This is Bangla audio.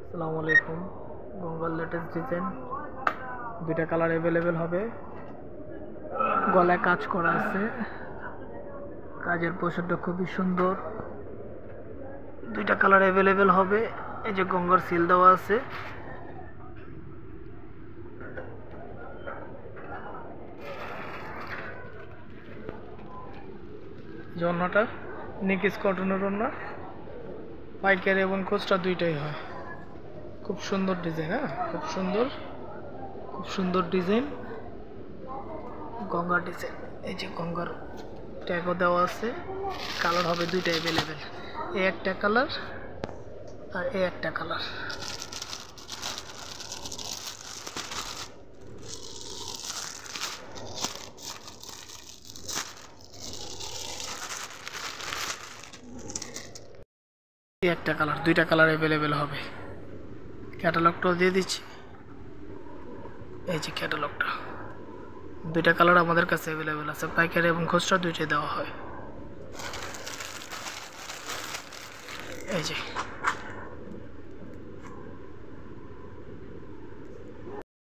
আসসালামু আলাইকুম। গঙ্গার লেটেস্ট ডিজাইন, দুইটা কালার অ্যাভেলেবেল হবে। গলায় কাজ করা আছে, কাজের পোশাকটা খুবই সুন্দর। দুইটা কালার অ্যাভেলেবেল হবে। এই যে গঙ্গার সিল দেওয়া আছে। জন্নাটা নিকিস কটনের ওড়না, পাইকারি এবং খুচরা দুইটাই হয়। খুব সুন্দর ডিজাইন, হ্যাঁ খুব সুন্দর ডিজাইন, গঙ্গার ডিজাইন। এই যে গঙ্গার ট্যাগও দেওয়া আছে। কালার হবে দুইটা অ্যাভেলেবেল, এই একটা কালার আর এই একটা কালার। এই একটা কালার, দুইটা কালার অ্যাভেলেবেল হবে। ক্যাটালগটাও দিয়ে দিচ্ছি, এই যে ক্যাটালগটা। দুইটা কালার আমাদের কাছে অ্যাভেলেবেল আছে, পাইকারি এবং খুচরা দুইটাই দেওয়া হয়। এই যে